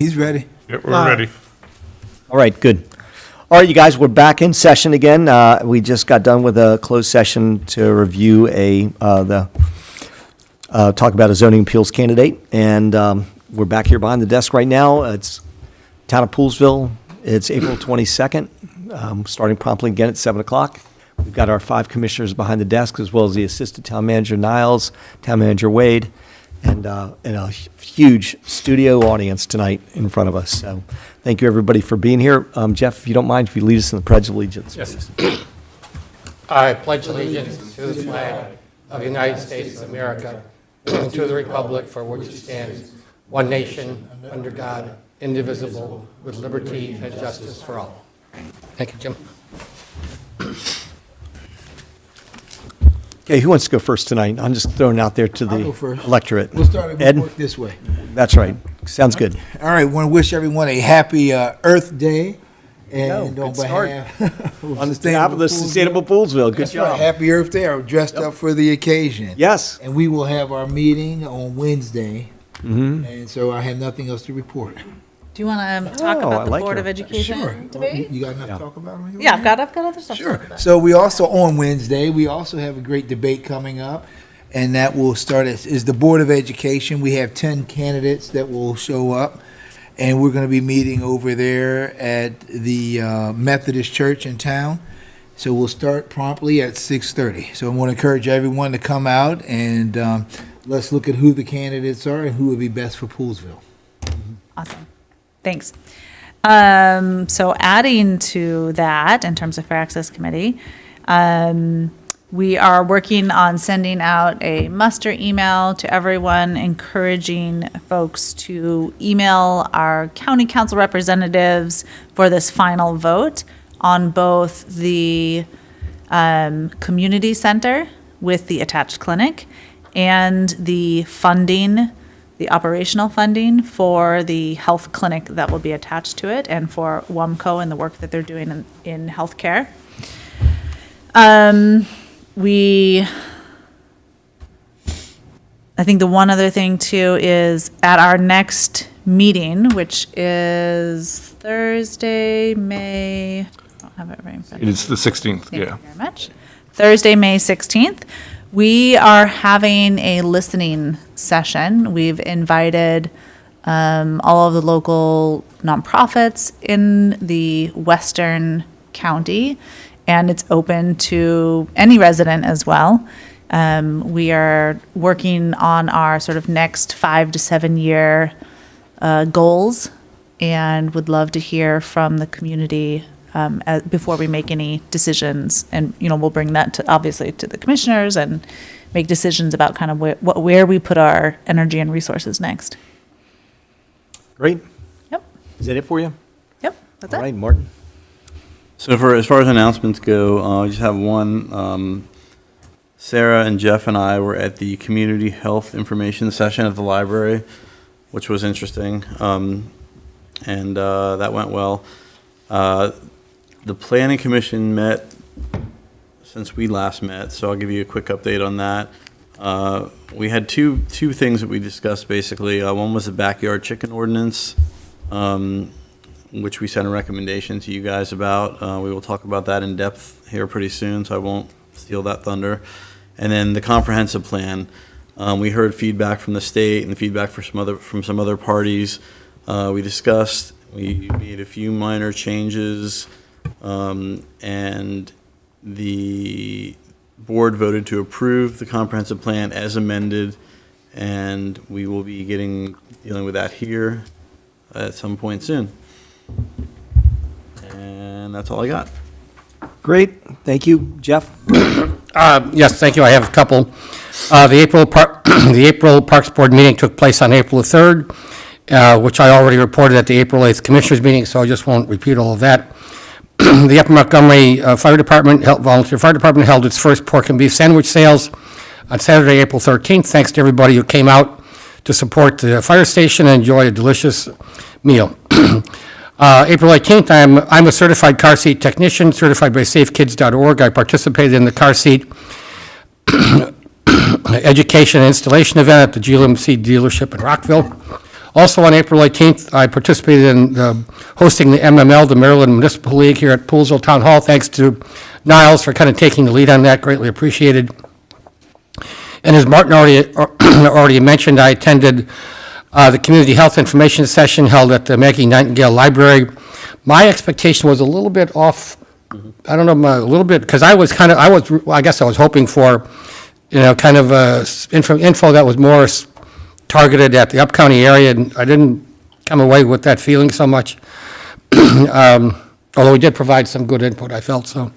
He's ready. Yep, we're ready. All right, good. All right, you guys, we're back in session again. We just got done with a closed session to review talk about a zoning appeals candidate, and we're back here behind the desk right now. It's Town of Poolesville. It's April 22nd, starting promptly again at 7 o'clock. We've got our 5 commissioners behind the desk, as well as the Assistant Town Manager Niles, Town Manager Wade, and a huge studio audience tonight in front of us. So thank you, everybody, for being here. Jeff, if you don't mind, if you lead us in the Pledge of Allegiance, Yes. please. I pledge allegiance to the flag of the United States of America and to the republic for which it stands, one nation, under God, indivisible, with liberty and justice for all. Thank you, Jim. Okay, who wants to go first tonight? I'm just throwing it out there to I'll go the first. electorate. We'll start Ed? work this way. That's right. Sounds good. All right, want to wish everyone a happy Earth Day. And good on start. behalf On the top of the Sustainable Poolesville. Good That's right, job. Happy Earth Day. I'm dressed up for the occasion. Yes. And we will have our meeting on Wednesday. And so I have nothing else to report. Do you want to talk Oh, about I the like Board her. of Education Sure. debate? You got enough Yeah. to talk about? on your Yeah, end? I've got other stuff to Sure. talk about. So we also, on Wednesday, we also have a great debate coming up, and that will start is the Board of Education. We have 10 candidates that will show up, and we're going to be meeting over there at the Methodist Church in town. So we'll start promptly at 6:30. So I want to encourage everyone to come out, and let's look at who the candidates are and who would be best for Poolesville. Awesome. Thanks. So adding to that, in terms of Fair Access Committee, we are working on sending out a muster email to everyone, encouraging folks to email our county council representatives for this final vote on both the community center with the attached clinic and the funding, the operational funding for the health clinic that will be attached to it, and for WUMCO and the work that they're doing in healthcare. I think the one other thing too is at our next meeting, which is Thursday, May, I don't have it right in front of me. It's the 16th, Thank yeah. you very much. Thursday, May 16th, we are having a listening session. We've invited all of the local nonprofits in the Western County, and it's open to any resident as well. We are working on our sort of next 5 to 7 year goals, and would love to hear from the community before we make any decisions. And, we'll bring that to, obviously, to the commissioners and make decisions about kind of where we put our energy and resources next. Great. Yep, Is that it for you? yep, that's All it. right, Martin. So as far as announcements go, I just have one. Sarah and Jeff and I were at the community health information session at the library, which was interesting, and that went well. The Planning Commission met since we last met, so I'll give you a quick update on that. We had two things that we discussed, basically. One was the backyard chicken ordinance, which we sent a recommendation to you guys about. We will talk about that in depth here pretty soon, so I won't steal that thunder. And then the comprehensive plan. We heard feedback from the state and feedback from some other parties. We discussed. We made a few minor changes, and the board voted to approve the comprehensive plan as amended, and we will be dealing with that here at some point soon. And that's all I got. Great. Thank you. Jeff? Yes, thank you. I have a couple. The April Parks Board meeting took place on April the 3rd, which I already reported at the April 8th Commissioners meeting, so I just won't repeat all of that. The Upper Montgomery Volunteer Fire Department held its first pork and beef sandwich sales on Saturday, April 13th. Thanks to everybody who came out to support the fire station and enjoy a delicious meal. April 18th, I'm a certified car seat technician, certified by safekids.org. I participated in the car seat education and installation event at the GLMC dealership in Rockville. Also, on April 18th, I participated in hosting the MML, the Maryland Municipal League, here at Poolesville Town Hall. Thanks to Niles for kind of taking the lead on that, greatly appreciated. And as Martin already mentioned, I attended the Community Health Information Session held at the Maggie Nightingale Library. My expectation was a little bit off, I don't know, a little bit, because I guess I was hoping for, kind of info that was more targeted at the up-county area, and I didn't come away with that feeling so much. Although we did provide some good input, I felt so.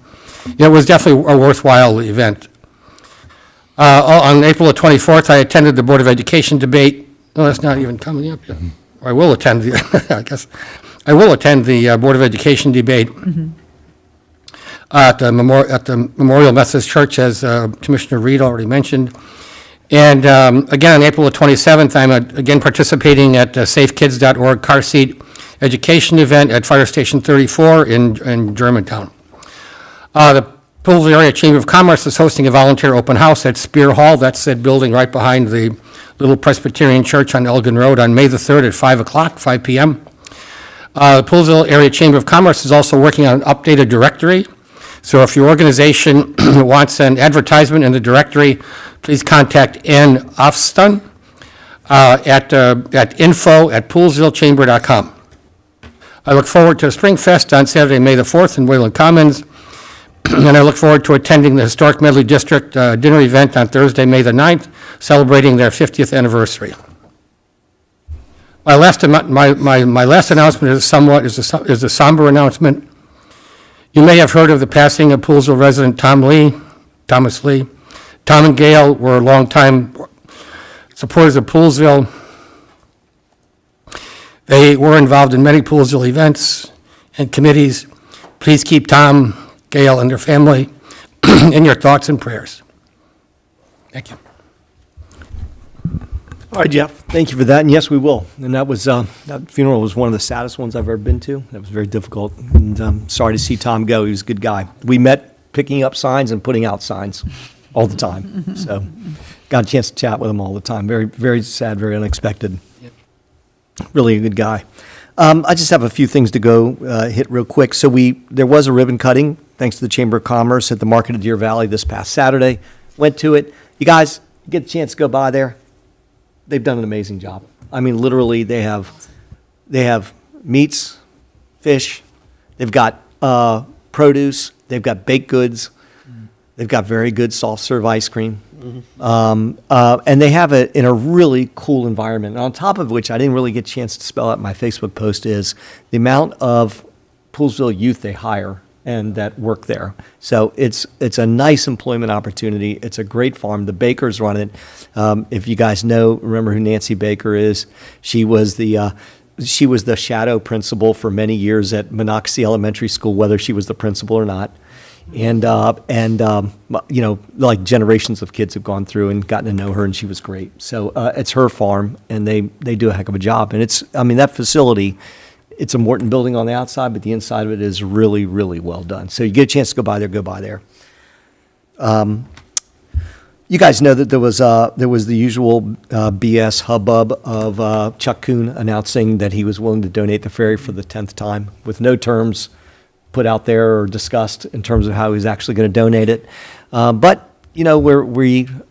It was definitely a worthwhile event. On April the 24th, I attended the Board of Education debate. No, that's not even coming up yet. I will attend I guess, I will attend the Board of Education debate at the Memorial Methodist Church, as Commissioner Reed already mentioned. And again, on April the 27th, I'm again participating at the safekids.org car seat education event at Fire Station 34 in Germantown. The Poolesville Area Chamber of Commerce is hosting a volunteer open house at Spear Hall. That's that building right behind the Little Presbyterian Church on Elgin Road on May the 3rd at 5 p.m. The Poolesville Area Chamber of Commerce is also working on an updated directory. So if your organization wants an advertisement in the directory, please contact Ann Ofston at info@poolesvillechamber.com. I look forward to Spring Fest on Saturday, May the 4th in Wayland Commons, and I look forward to attending the Historic Medley District dinner event on Thursday, May the 9th, celebrating their 50th anniversary. My last announcement is a somber announcement. You may have heard of the passing of Poolesville resident Thomas Lee. Tom and Gail were longtime supporters of Poolesville. They were involved in many Poolesville events and committees. Please keep Tom, Gail, and their family in your thoughts and prayers. Thank you. All right, Jeff, thank you for that, and yes, we will. And that funeral was one of the saddest ones I've ever been to. That was very difficult, and I'm sorry to see Tom go. He was a good guy. We met picking up signs and putting out signs all the time, so got a chance to chat with him all the time. Very, very sad, very unexpected. Yep. Really a good guy. I just have a few things to go hit real quick. So there was a ribbon cutting, thanks to the Chamber of Commerce, at the Market of Deer Valley this past Saturday. Went to it. You guys get a chance to go by there. They've done an amazing job. I mean, literally, they have meats, fish, they've got produce, they've got baked goods, they've got very good soft serve ice cream, and they have it in a really cool environment. And on top of which, I didn't really get a chance to spell out in my Facebook post, is the amount of Poolesville youth they hire and that work there. So it's a nice employment opportunity. It's a great farm. The Bakers run it. If you guys remember who Nancy Baker is, she was the shadow principal for many years at Monocacy Elementary School, whether she was the principal or not. And like generations of kids have gone through and gotten to know her, and she was great. So it's her farm, and they do a heck of a job. And that facility, it's a Morton building on the outside, but the inside of it is really, really well done. So you get a chance to go by there. You guys know that there was the usual BS hubbub of Chuck Kuhn announcing that he was willing to donate the ferry for the 10th time, with no terms put out there or discussed in terms of how he's actually going to donate it. But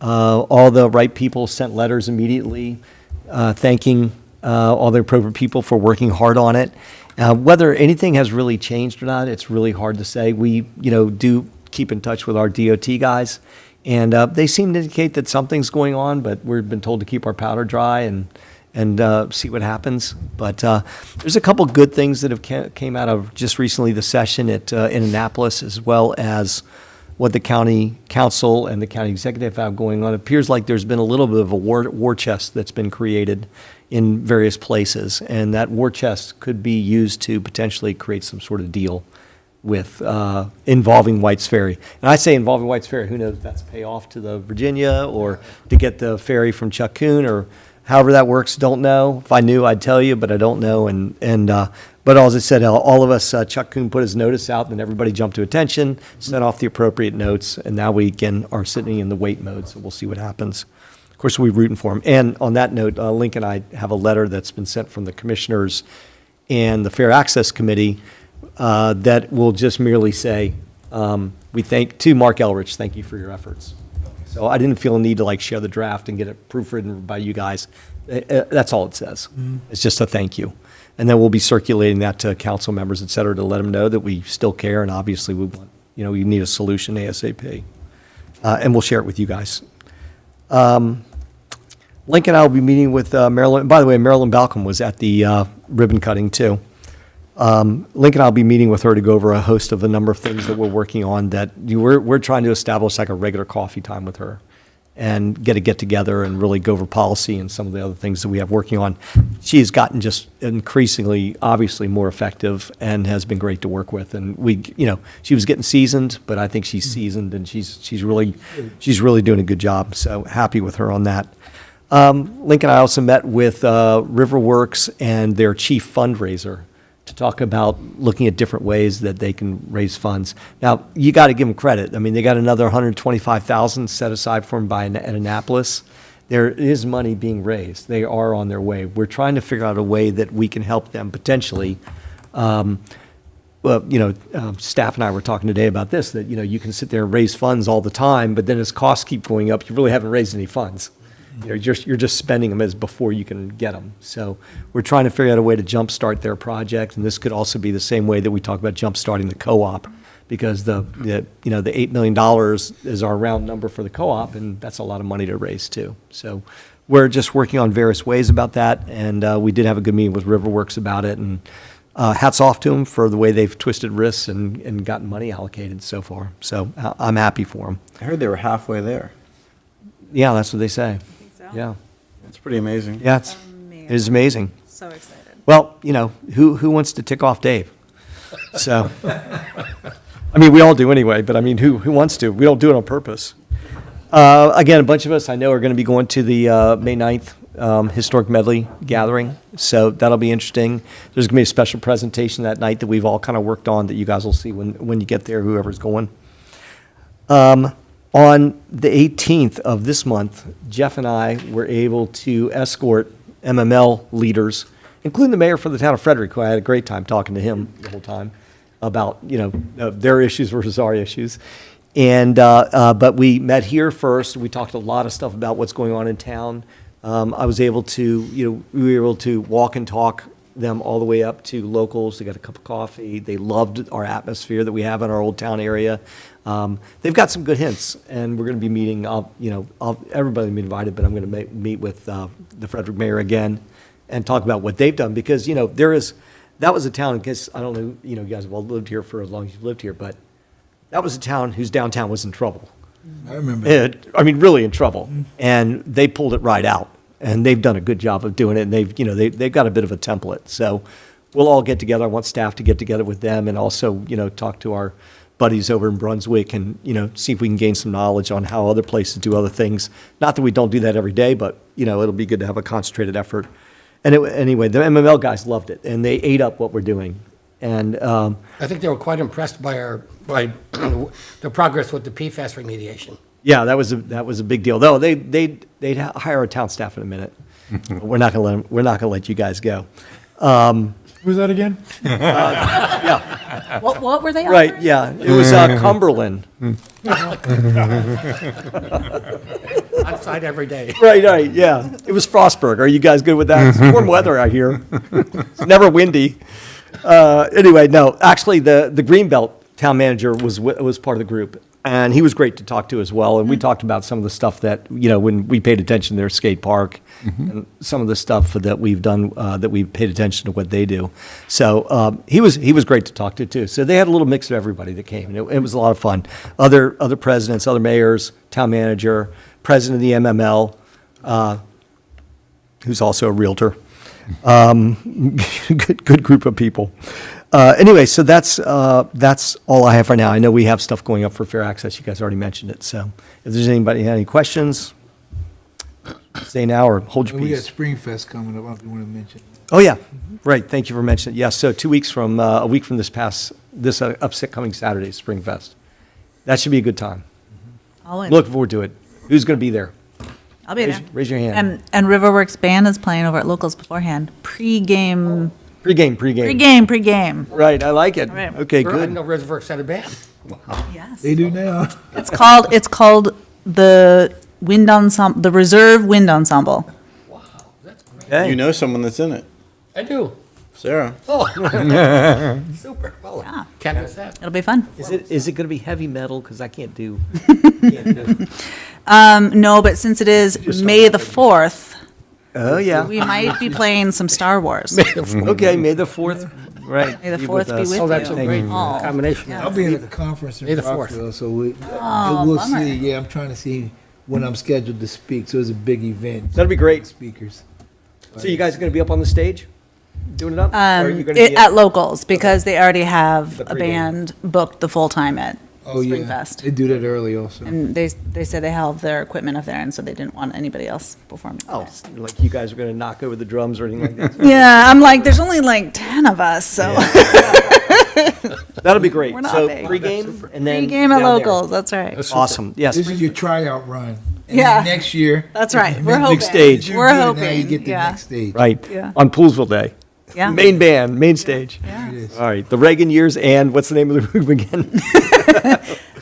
all the right people sent letters immediately thanking all the appropriate people for working hard on it. Whether anything has really changed or not, it's really hard to say. We, do keep in touch with our DOT guys, and they seem to indicate that something's going on, but we've been told to keep our powder dry and see what happens. But there's a couple good things that have came out of just recently the session at in Annapolis, as well as what the county council and the county executive have going on. It appears like there's been a little bit of a war chest that's been created in various places, and that war chest could be used to potentially create some sort of deal with involving White's Ferry. And I say involving White's Ferry, who knows if that's pay off to the Virginia or to get the ferry from Chuck Kuhn, or however that works, don't know. If I knew, I'd tell you, but I don't know. But as I said, all of us, Chuck Kuhn put his notice out, and everybody jumped to attention, sent off the appropriate notes, and now we again are sitting in the wait mode, so we'll see what happens. of course, we're rooting for them. And on that note, Link and I have a letter that's been sent from the commissioners and the Fair Access Committee that will just merely say, we thank, to Mark Elrich, thank you for your efforts. So I didn't feel a need to like share the draft and get it proofread by you guys. That's all it says. It's just a thank you. And then we'll be circulating that to council members, et cetera, to let them know that we still care and obviously we want, we need a solution ASAP. And we'll share it with you guys. Link and I will be meeting with Marilyn. By the way, Marilyn Balcom was at the ribbon cutting too. Link and I will be meeting with her to go over a host of a number of things that we're working on that we're trying to establish like a regular coffee time with her and get together and really go over policy and some of the other things that we have working on. She has gotten just increasingly, obviously more effective and has been great to work with. And she was getting seasoned, but I think she's seasoned and she's really doing a good job. So happy with her on that. Link and I also met with Riverworks and their chief fundraiser to talk about looking at different ways that they can raise funds. Now, you got to give them credit. I mean, they got another $125,000 set aside for them by at Annapolis. There is money being raised. They are on their way. We're trying to figure out a way that we can help them potentially. Staff and I were talking today about this, that, you can sit there and raise funds all the time, but then as costs keep going up, you really haven't raised any funds. You're just spending them as before you can get them. So we're trying to figure out a way to jumpstart their project, and this could also be the same way that we talk about jumpstarting the co-op, because the $8 million is our round number for the co-op, and that's a lot of money to raise too. So we're just working on various ways about that, and we did have a good meeting with Riverworks about it, and hats off to them for the way they've twisted wrists and gotten money allocated so far. So I'm happy for them. I heard they were halfway there. Yeah, that's what they say. Yeah. That's pretty amazing. Yeah, it is amazing. So excited. Well, who wants to tick off Dave? So, I mean, we all do anyway, but I mean, who wants to? We don't do it on purpose. Again, a bunch of us I know are going to be going to the May 9th Historic Medley Gathering, so that'll be interesting. There's going to be a special presentation that night that we've all kind of worked on that you guys will see when you get there, whoever's going. On the 18th of this month, Jeff and I were able to escort MML leaders, including the mayor for the town of Frederick, who I had a great time talking to him the whole time about, their issues versus our issues. And, but we met here first. We talked a lot of stuff about what's going on in town. I was able to, we were able to walk and talk them all the way up to locals. They got a cup of coffee. They loved our atmosphere that we have in our old town area. They've got some good hints, and we're going to be meeting. Everybody will be invited, but I'm going to meet with the Frederick mayor again and talk about what they've done, because that was a town. I guess I don't know. You guys have all lived here for as long as you've lived here, but that was a town whose downtown was in trouble. I remember. Really in trouble, and they pulled it right out. And they've done a good job of doing it, and they've got a bit of a template. So we'll all get together. I want staff to get together with them and also, talk to our buddies over in Brunswick and, see if we can gain some knowledge on how other places do other things. Not that we don't do that every day, but, it'll be good to have a concentrated effort. And anyway, the MML guys loved it, and they ate up what we're doing. And I think they were quite impressed by the progress with the PFAS remediation. yeah, that was a big deal. Though they'd hire our town staff in a minute. But we're not going to let you guys go. Who's that again? Yeah. What were they Right, offering? yeah. It was Cumberland. Outside every day. Right, yeah. It was Frostburg. Are you guys good with that? It's warm weather out here. It's never windy. Anyway, no, actually, the Greenbelt town manager was part of the group, and he was great to talk to as well. And we talked about some of the stuff that, when we paid attention to their skate park, and some of the stuff that we've done, that we paid attention to what they do. So he was great to talk to, too. So they had a little mix of everybody that came, and it was a lot of fun. Other presidents, other mayors, town manager, president of the MML, who's also a realtor. Good group of people. Anyway, so that's all I have for now. I know we have stuff going up for fair access. You guys already mentioned it. So if there's anybody had any questions, say now or hold your We got peace. Spring Fest coming up. I don't know if you want to mention. Oh yeah, right. Thank you for mentioning it. Yeah, so 2 weeks from a week from this upcoming Saturday, Spring Fest. That should be a good time. I'll Look forward to it. Who's going to be there? I'll be there. Raise your hand. And Riverworks Band is playing over at Locals beforehand. Pre-game. Right, I like it. Right. Okay, I didn't good. know Riverworks had a band. Yes. They do now. It's called the Wind Ensemble, the Reserve Wind Ensemble. Okay. You know someone that's in it, I do. Sarah. Oh. Super. Well, Yeah. can't miss that. It'll be fun. Is it going to be heavy metal? Because I can't do. No, but since it is May the 4th, Oh, yeah. we might be playing some Star Wars. Okay, May the 4th, right. May the be 4th be us. with Oh, that's a you. great Oh. combination. I'll be at the conference May in the 4th. Rockville, so we'll bummer. see. Yeah, I'm trying to see when I'm scheduled to speak, so it's a big event. That'll be great. Speakers. So you guys are going to be up on the stage, doing it up? Or are you gonna be At Locals, because they already have The a pregame. band booked the full time at Oh, yeah. Springfest. They do that early also. And they said they have their equipment up there, and so they didn't want anybody else performing. Oh, like you guys are going to knock over the drums or anything like that? Yeah, I'm like, there's only like 10 of us, so That'll be great. We're not So big. pregame and then pre-game at down there. Locals, that's right. Awesome, yes. This is your tryout run. And Yeah. then next year. That's right. if you We're make hoping. big stage. you We're do it, Now you hoping, get the yeah. next stage. Right, Yeah. on Poolesville Day. Yeah. Main band, main stage. Yeah. It is. All right, the Reagan years and what's the name of the group again?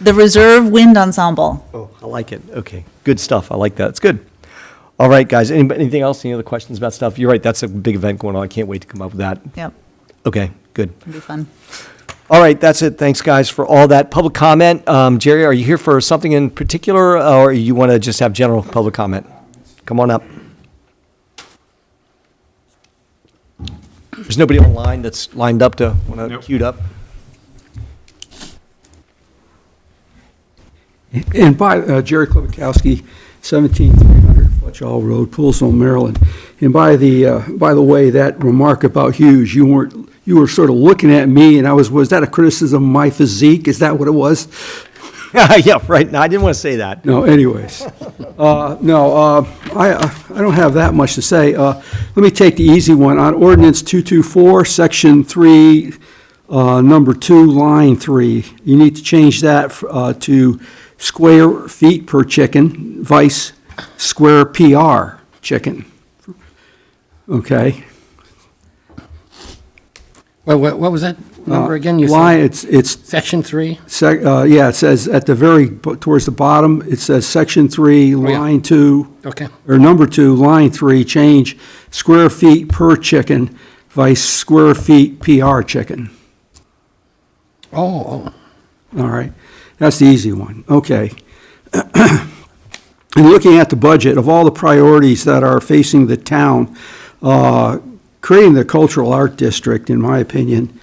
The Reserve Wind Ensemble. Oh, I like it. Okay, good stuff. I like that. It's good. All right, guys, anything else? Any other questions about stuff? You're right, that's a big event going on. I can't wait to come up with that. Yep, Okay, good. it'll be fun. All right, that's it. Thanks, guys, for all that. Public comment. Jerry, are you here for something in particular, or you want to just have general public comment? Come on up. There's nobody online that's lined up to, want to queued up? And by Jerry Klobakowski, 17300 Fletchall Road, Poolesville, Maryland. And by the way, that remark about Hughes, you were sort of looking at me, and was that a criticism of my physique? Is that what it was? Yeah, right. No, I didn't want to say that. No, anyways. I don't have that much to say. Let me take the easy one. On ordinance 224, section 3, number 2, line 3, you need to change that to square feet per chicken, vice square PR chicken. Okay? What was that number again? You Line, said it's section 3? yeah, it says at the towards the bottom, it says section 3, yeah. line 2. Okay. Or number 2, line 3, change square feet per chicken, vice square feet PR chicken. Oh, All right, that's the easy one. Okay. And looking at the budget, of all the priorities that are facing the town, creating the cultural art district, in my opinion,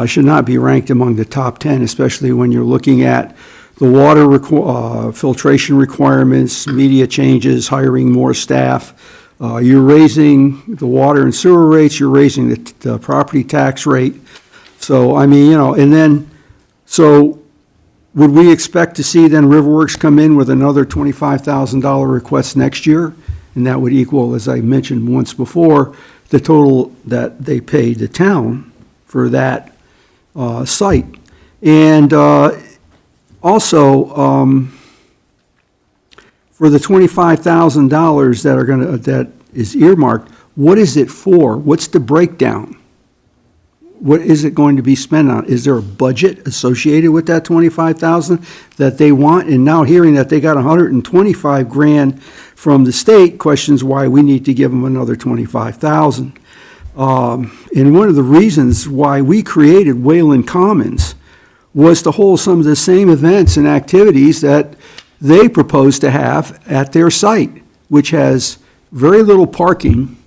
should not be ranked among the top 10, especially when you're looking at the water filtration requirements, media changes, hiring more staff. You're raising the water and sewer rates, you're raising the property tax rate. So, I mean, and then, so would we expect to see then Riverworks come in with another $25,000 request next year? And that would equal, as I mentioned once before, the total that they paid the town for that site. And also, for the $25,000 that is earmarked, what is it for? What's the breakdown? What is it going to be spent on? Is there a budget associated with that $25,000 that they want? And now hearing that they got $125,000 from the state, questions why we need to give them another $25,000. And one of the reasons why we created Wayland Commons was to hold some of the same events and activities that they propose to have at their site, which has very little parking.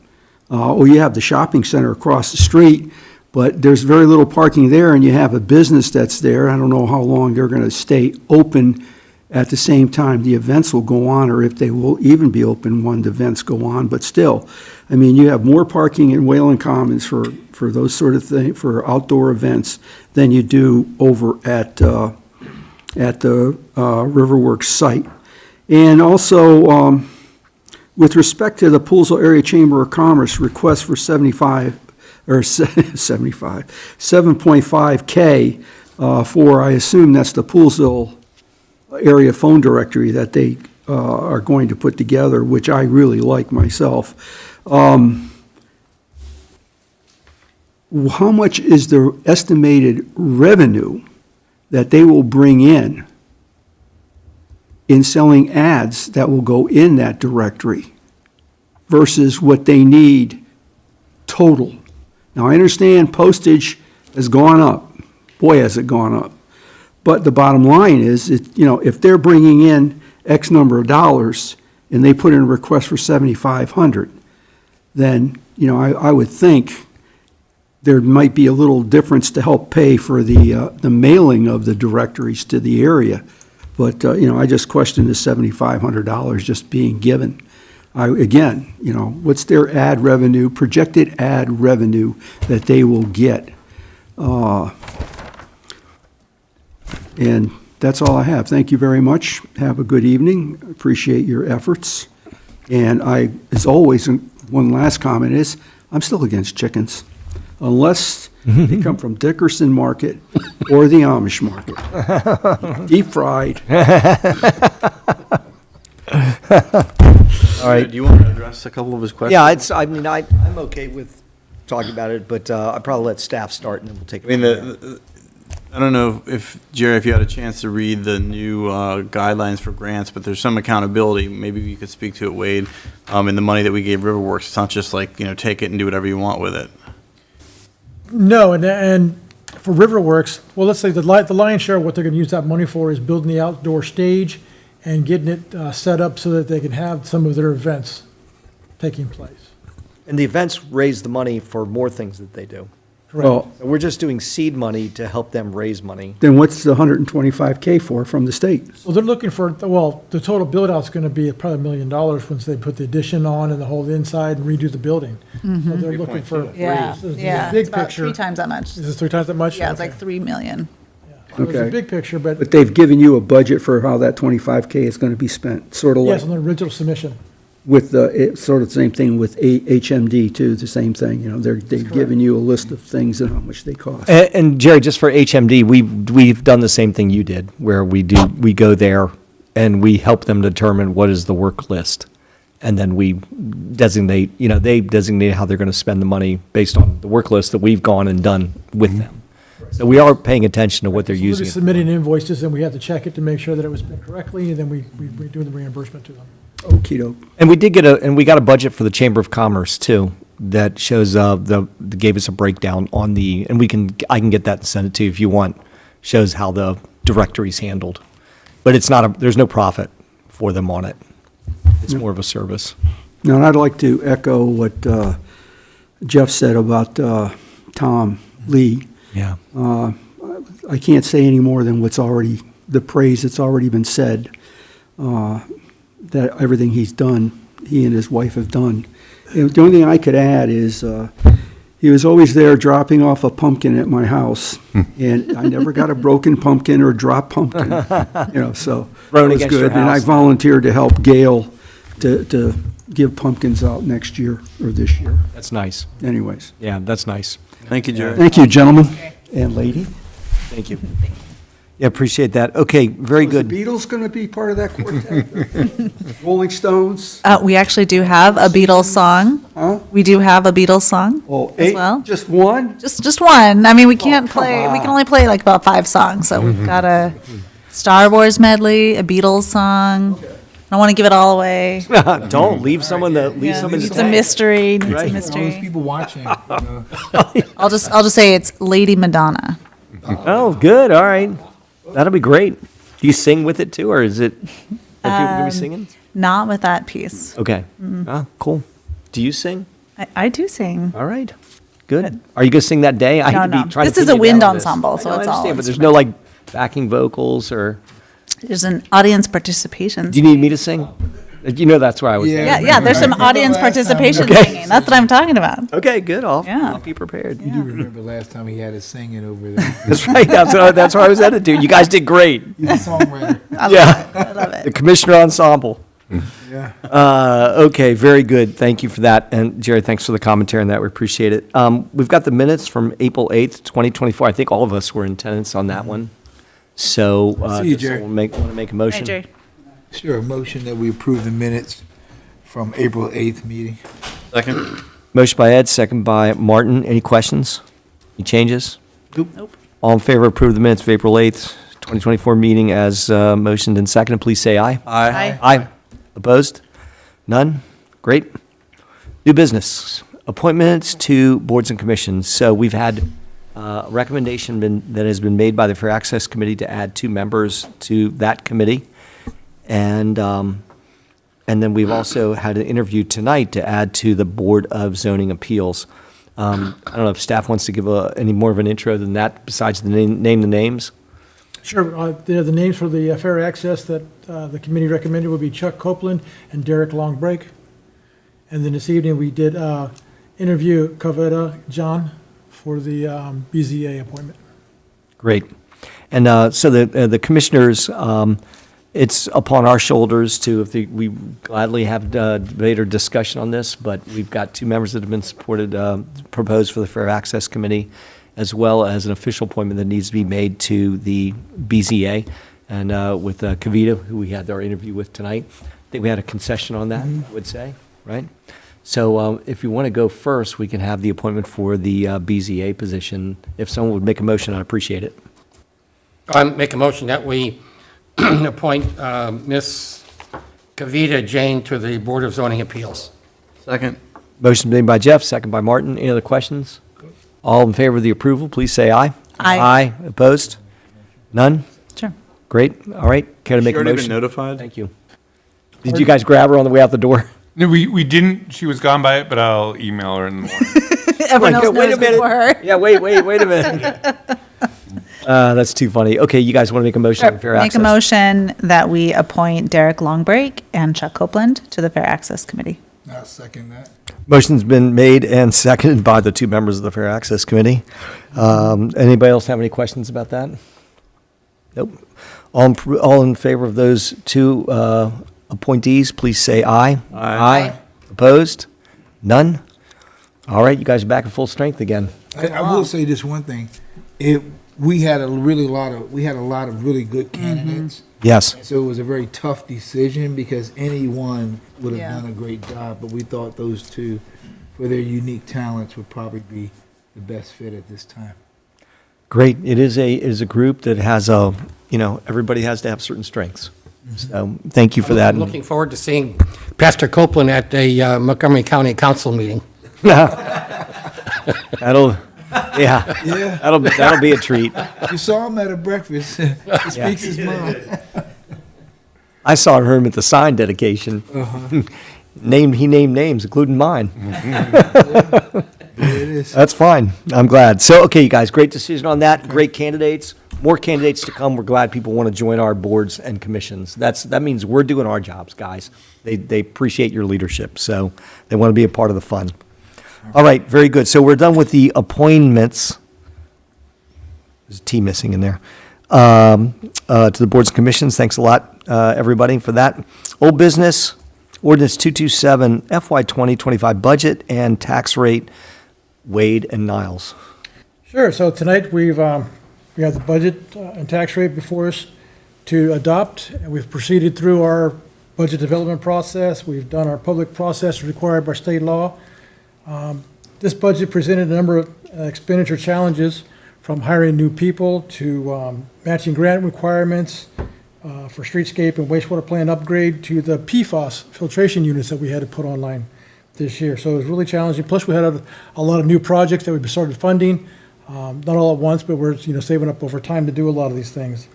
You have the shopping center across the street, but there's very little parking there, and you have a business that's there. I don't know how long they're going to stay open at the same time the events will go on, or if they will even be open when the events go on. But still, I mean, you have more parking in Wayland Commons for those sort of things, for outdoor events, than you do over at the Riverworks site. And also, with respect to the Poolesville Area Chamber of Commerce request for 7.5K for, I assume that's the Poolesville area phone directory that they are going to put together, which I really like myself. How much is the estimated revenue that they will bring in selling ads that will go in that directory versus what they need total? Now, I understand postage has gone up. Boy, has it gone up. But the bottom line is, if they're bringing in X number of dollars and they put in a request for 7,500, then, I would think there might be a little difference to help pay for the mailing of the directories to the area. But, I just question the $7,500 just being given. Again, what's their ad revenue, projected ad revenue that they will get? And that's all I have. Thank you very much. Have a good evening. Appreciate your efforts. And as always, one last comment is, I'm still against chickens, unless they come from Dickerson Market or the Amish Market. Deep fried. All right. Do you want to address a couple of his questions? Yeah, I'm okay with talking about it, but I'll probably let staff start and then we'll take it. I mean, I don't know if, Jerry, if you had a chance to read the new guidelines for grants, but there's some accountability. Maybe you could speak to it, Wade, in the money that we gave Riverworks. It's not just like, take it and do whatever you want with it. No, and for Riverworks, well, let's say the lion's share of what they're going to use that money for is building the outdoor stage and getting it set up so that they can have some of their events taking place. And the events raise the money for more things that they do. Well, So we're just doing seed money to help them raise money. then what's the $125K for from the state? So they're looking for, well, the total build-out's going to be probably $1 million once they put the addition on and the whole inside and redo the building. So they're looking for. Yeah, So the yeah, Big it's about picture. 3 times that much. Is this 3 times that much? Yeah, it's Okay. like 3 million. So it's a Okay. big picture, but But they've given you a budget for how that 25K is going to be spent, sort of yes, like on the original submission. with it's sort of the same thing with HMD too, the same thing, they've given you a list of things and how much they cost. And Jerry, just for HMD, we've done the same thing you did, where we go there and we help them determine what is the work list. And then we designate, they designate how they're going to spend the money based on the work list that we've gone and done with them. So we are paying attention to what they're So we're using just it for. submitting invoices and we have to check it to make sure that it was spent correctly, and then we do the reimbursement to them. Okey-doke. And we got a budget for the Chamber of Commerce too, that shows, gave us a breakdown on and I can get that and send it to you if you want, shows how the directory's handled. But there's no profit for them on it. It's more of a service. Now, and I'd like to echo what Jeff said about Tom Lee. Yeah. I can't say any more than the praise that's already been said, that everything he and his wife have done. And the only thing I could add is, he was always there dropping off a pumpkin at my house, and I never got a broken pumpkin or dropped pumpkin, so Thrown that was against your good. And I house. volunteered to help Gail to give pumpkins out next year or this year. That's nice. Anyways, Yeah, that's nice. Thank you, Jerry. thank you, gentlemen and lady. Thank you. Yeah, appreciate that. Okay, very Is good. the Beatles going to be part of that quartet? Rolling Stones? We actually do have a Beatles song. Huh? We do have a Beatles song Oh, as 8, well. just one? Just one. I mean, we can't come play, we can on. only play like about 5 songs. So we've got a Star Wars medley, a Beatles song. I don't want to give it all away. Don't leave someone leave Yeah, some in the It's a tank. mystery. It's a Right. All those mystery. people watching. I'll just say it's Lady Madonna. Oh, good, all right. That'll be great. Do you sing with it too, or is it, are people gonna be singing? Not with that piece. Okay. Ah, cool. Do you sing? I do sing. All right, good. Are you gonna sing that day? I No, hate to be no. trying to This is pin a you wind down on this. ensemble, so I know, it's I all understand, but there's no like backing vocals or, There's an audience participation. do you need me to sing? That's where I was. Yeah. Yeah, there's some audience participation Okay. singing. That's what I'm talking about. Okay, good. Yeah. I'll be prepared. You do remember last time he had us singing over there. That's right. That's where I was headed to. You guys did great. He's a songwriter. Yeah. I love The it. Commissioner Ensemble. Yeah. Okay, very good. Thank you for that. And Jerry, thanks for the commentary on that. We appreciate it. We've got the minutes from April 8th, 2024. I think all of us were in attendance on that one. So, See you, does Jerry. someone want to make a Hey, motion? Jerry. Is there a motion that we approve the minutes from April 8th meeting? Second? Motion by Ed, second by Martin. Any questions? Any changes? Nope. All in favor, approve the minutes of April 8th, 2024 meeting as motioned and seconded, please say aye. Aye. Aye. Opposed? None? Great. New business, appointments to boards and commissions. So we've had a recommendation that has been made by the Fair Access Committee to add 2 members to that committee. And then we've also had an interview tonight to add to the Board of Zoning Appeals. I don't know if staff wants to give any more of an intro than that, besides the name the names. Sure, the names for the fair access that the committee recommended would be Chuck Copeland and Derek Longbreak. And then this evening, we did interview Kaveta John for the BZA appointment. Great. And so the commissioners, it's upon our shoulders to, we gladly have debate or discussion on this, but we've got 2 members that have been proposed for the Fair Access Committee, as well as an official appointment that needs to be made to the BZA. And with Kavita, who we had our interview with tonight, I think we had a concession on that, I would say, right? So if you want to go first, we can have the appointment for the BZA position. If someone would make a motion, I'd appreciate it. I make a motion that we appoint Ms. Kavita Jane to the Board of Zoning Appeals. Second? Motion made by Jeff, second by Martin. Any other questions? All in favor of the approval, please say aye. Aye. Aye. Opposed? None? Sure. Great. All right. Care to make a She already been motion? notified? Thank you. Did you guys grab her on the way out the door? No, we didn't. She was gone by it, but I'll email her in the morning. Everyone else Wait a knows minute. before her. Yeah, wait a minute. That's too funny. Okay, you guys want to make a motion on fair Make access? a motion that we appoint Derek Longbreak and Chuck Copeland to the Fair Access Committee. I'll second that. Motion's been made and seconded by the 2 members of the Fair Access Committee. Anybody else have any questions about that? Nope. All in favor of those 2 appointees, please say aye. Aye. Opposed? None? All right, you guys are back in full strength again. I will say this one thing. We had a lot of really good candidates. Yes. So it was a very tough decision because anyone would have Yeah. done a great job, but we thought those 2, for their unique talents, would probably be the best fit at this time. Great. It is a group that has everybody has to have certain strengths. So thank you for that. I'm looking forward to seeing Pastor Copeland at the Montgomery County Council meeting. That'll be a treat. You saw him at a breakfast. He speaks his mind. I saw him at the sign dedication. He named names, including mine. There it is. That's fine. I'm glad. So, okay, you guys, great decision on that. Great candidates. More candidates to come. We're glad people want to join our boards and commissions. That means we're doing our jobs, guys. They appreciate your leadership, so they want to be a part of the fun. All right, very good. So we're done with the appointments. There's a T missing in there. To the boards and commissions. Thanks a lot, everybody, for that. Old business, ordinance 227, FY 2025 budget and tax rate. Wade and Niles. Sure, so tonight we have the budget and tax rate before us to adopt. And we've proceeded through our budget development process. We've done our public process required by state law. This budget presented a number of expenditure challenges, from hiring new people to matching grant requirements for streetscape and wastewater plant upgrade to the PFAS filtration units that we had to put online this year. So it was really challenging. Plus, we had a lot of new projects that we started funding, not all at once, but we're saving up over time to do a lot of these things.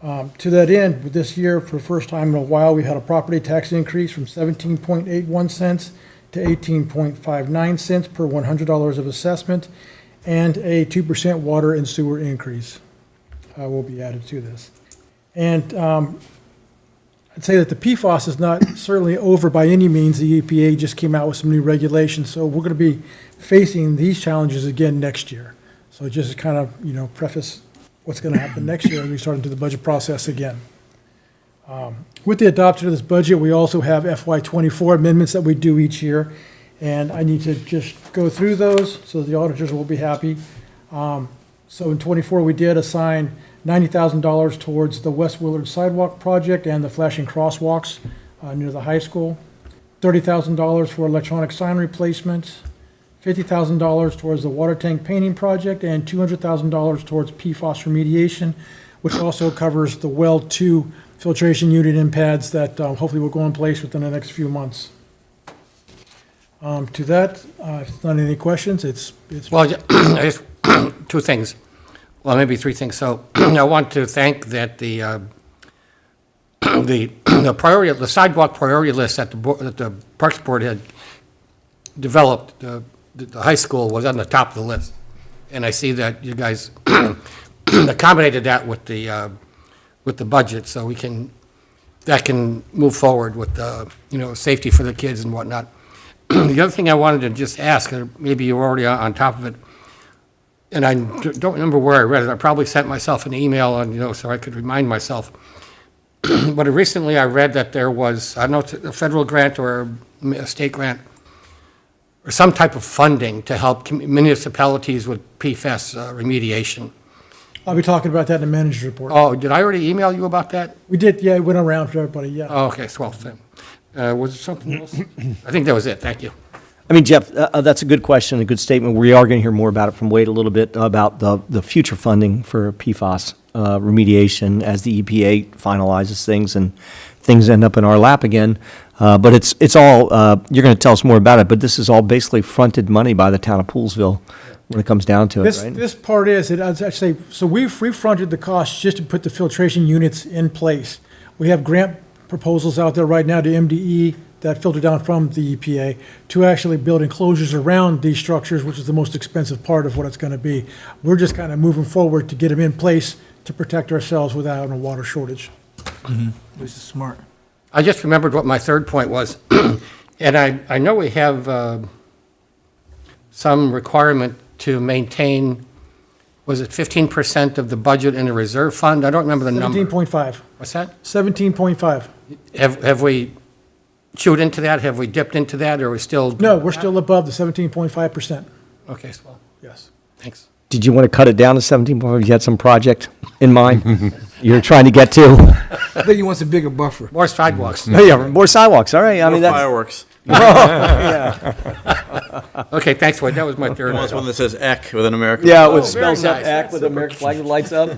To that end, this year, for the first time in a while, we had a property tax increase from 17.81 cents to 18.59 cents per $100 of assessment, and a 2% water and sewer increase will be added to this. And I'd say that the PFAS is not certainly over by any means. The EPA just came out with some new regulations, so we're going to be facing these challenges again next year. So just to kind of, preface what's going to happen next year as we start into the budget process again. With the adoption of this budget, we also have FY24 amendments that we do each year, and I need to just go through those so the auditors will be happy. So in '24, we did assign $90,000 towards the West Willard Sidewalk Project and the flashing crosswalks near the high school, $30,000 for electronic sign replacements, $50,000 towards the water tank painting project, and $200,000 towards PFAS remediation, which also covers the well 2 filtration unit and pads that hopefully will go in place within the next few months. To that, if there's not any questions, it's Well, I just, two things, well, maybe three things. So I want to thank that the priority, the sidewalk priority list that the Parks Board had developed, the high school was on the top of the list. And I see that you guys accommodated that with the budget, so that can move forward with safety for the kids and whatnot. The other thing I wanted to just ask, or maybe you're already on top of it, and I don't remember where I read it. I probably sent myself an email so I could remind myself. But recently I read that there was, I don't know, if it's a federal grant or a state grant, or some type of funding to help municipalities with PFAS remediation. I'll be talking about that in the manager's report. Oh, did I already email you about that? We did, yeah, it went around to everybody, yeah. Oh, okay, swell, then. Was there something else? I think that was it, thank you. I mean, Jeff, that's a good question, a good statement. We are going to hear more about it from Wade a little bit, about the future funding for PFAS remediation as the EPA finalizes things and things end up in our lap again. But it's all, you're going to tell us more about it, but this is all basically fronted money by the town of Poolesville when it comes down to it, right? This part is, it's actually, so we've fronted the cost just to put the filtration units in place. We have grant proposals out there right now to MDE that filter down from the EPA to actually build enclosures around these structures, which is the most expensive part of what it's going to be. We're just kind of moving forward to get them in place to protect ourselves without having a water shortage. This is smart. I just remembered what my third point was. And I know we have some requirement to maintain, was it 15% of the budget in a reserve fund? I don't remember the number. 17.5. What's that? 17.5. Have we chewed into that? Have we dipped into that, or are we still? No, we're still above the 17.5%. Okay, well, Yes. thanks. Did you want to cut it down to 17.5? You had some project in mind you're trying to get to? I think he wants a bigger buffer. More sidewalks. Oh, yeah, more sidewalks, all right. I More mean, that's, fireworks. Okay, thanks, Wade. That was my third. Well, that's one that says ECK with an American. yeah, flag. with very spells up, nice. act with American flag that lights up.